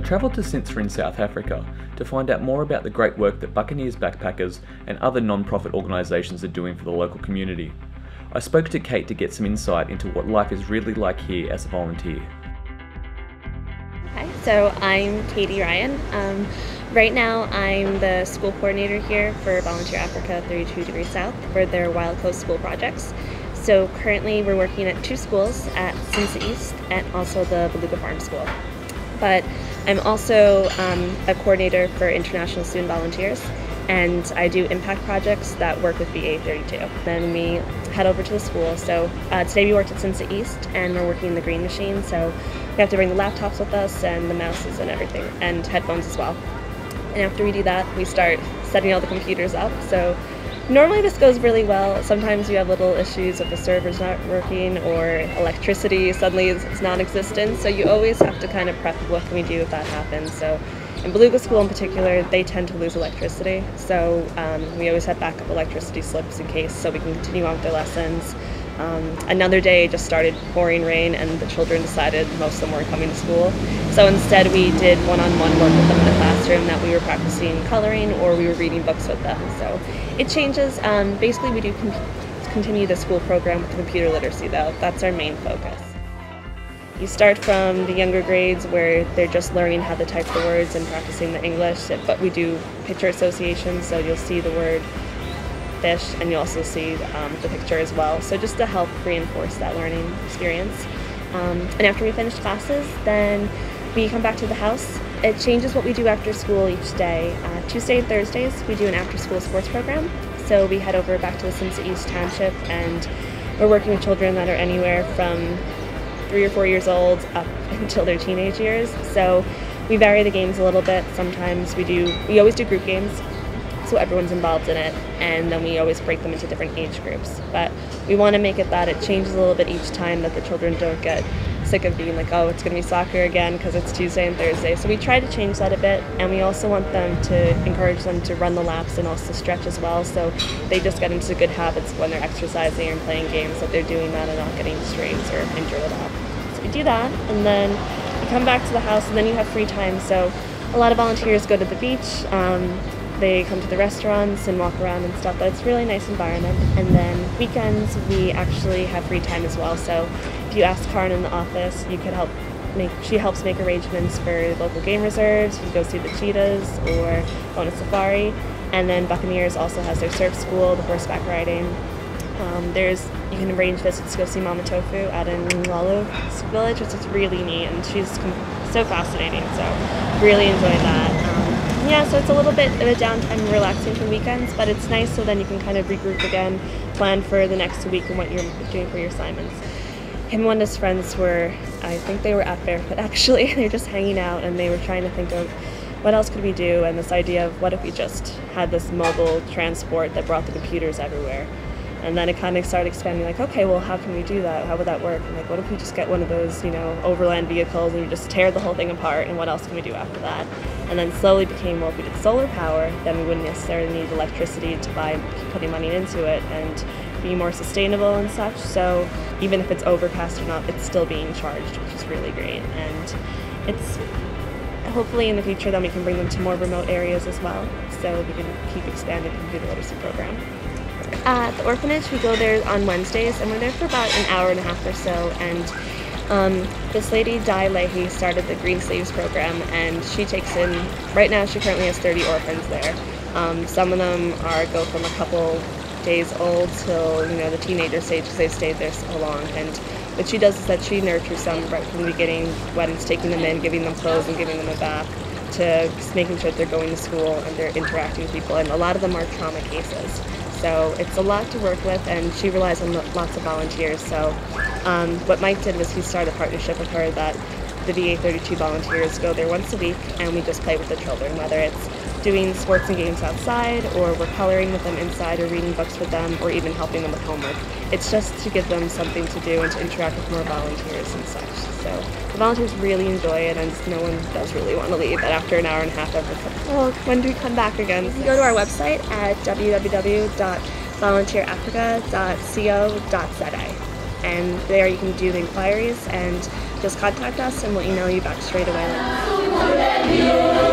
travelled to Cintsa in South Africa to find out more about the great work that Buccaneers Backpackers and other non-profit organisations are doing for the local community. I spoke to Kate to get some insight into what life is really like here as a volunteer. Hi, so I'm Katie Ryan. Right now I'm the school coordinator here for Volunteer Africa 32 Degrees South for their Wild Coast school projects. So currently we're working at 2 schools, at Cintsa East and also the Beluga Farm School. But I'm also a coordinator for international student volunteers, and I do impact projects that work with BA32. Then we head over to the school. So today we worked at Cintsa East and we're working in the green machine, so we have to bring the laptops with us and the mouses and everything, and headphones as well. And after we do that, we start setting all the computers up. So normally this goes really well. Sometimes you have little issues if the server's not working or electricity suddenly is non-existent. So you always have to kind of prep what can we do if that happens. So in Beluga School in particular, they tend to lose electricity. So we always have backup electricity slips in case so we can continue on with their lessons. Another day just started pouring rain and the children decided most of them weren't coming to school. So instead we did one-on-one work with them in the classroom, that we were practicing coloring or we were reading books with them. So it changes. Basically we do continue the school program with computer literacy though. That's our main focus. You start from the younger grades where they're just learning how to type the words and practicing the English, but we do picture association, so you'll see the word fish and you'll also see the picture as well, so just to help reinforce that learning experience. And after we finish classes, then we come back to the house. It changes what we do after school each day. Tuesday and Thursdays we do an after-school sports program, so we head over back to the Cintsa East Township and we're working with children that are anywhere from 3 or 4 years old up until their teenage years. So we vary the games a little bit. Sometimes we always do group games, so everyone's involved in it, and then we always break them into different age groups. But we want to make it that it changes a little bit each time, that the children don't get sick of being like, oh, it's going to be soccer again because it's Tuesday and Thursday. So we try to change that a bit, and we also want them to encourage them to run the laps and also stretch as well, so they just get into good habits when they're exercising and playing games, that they're doing that and not getting strains or injured at all. So we do that, and then you come back to the house and then you have free time. So a lot of volunteers go to the beach. They come to the restaurants and walk around and stuff, but it's a really nice environment. And then weekends we actually have free time as well, so if you ask Karen in the office, she helps make arrangements for local game reserves. You can go see the cheetahs or go on a safari. And then Buccaneers also has their surf school, the horseback riding. You can arrange visits to go see Mama Tofu out in Lalu village, which is really neat, and she's so fascinating, so really enjoyed that. Yeah, so it's a little bit of a downtime and relaxing from weekends, but it's nice, so then you can kind of regroup again, plan for the next week and what you're doing for your assignments. Him and one of his friends I think they were at Barefoot actually, they're just hanging out and they were trying to think of what else could we do, and this idea of what if we just had this mobile transport that brought the computers everywhere. And then it kind of started expanding, like, okay, well, how can we do that? How would that work? And like, what if we just get one of those, overland vehicles and we just tear the whole thing apart, and what else can we do after that? And then slowly became, well, if we did solar power, then we wouldn't necessarily need electricity to keep putting money into it and be more sustainable and such. So even if it's overcast or not, it's still being charged, which is really great. And it's hopefully in the future then we can bring them to more remote areas as well, so we can keep expanding the computer literacy program. At the orphanage, we go there on Wednesdays, and we're there for about an hour and a half or so, and this lady, Di Leahy, started the Green Sleeves program, and she takes in, right now she currently has 30 orphans there. Some of them go from a couple days old till the teenager stage, because they've stayed there so long, and what she does is that she nurtures them right from the beginning, when it's taking them in, giving them clothes and giving them a bath, to making sure that they're going to school and they're interacting with people, and a lot of them are trauma cases. So it's a lot to work with, and she relies on lots of volunteers. So what Mike did was he started a partnership with her that the BA32 volunteers go there once a week, and we just play with the children, whether it's doing sports and games outside, or we're coloring with them inside, or reading books with them, or even helping them with homework. It's just to give them something to do and to interact with more volunteers and such. So the volunteers really enjoy it, and no one does really want to leave. And after an hour and a half, everyone's like, oh, when do we come back again? So go to our website at www.volunteerafrica.co.za, and there you can do the inquiries and just contact us, and we'll email you back straight away. Hallelujah.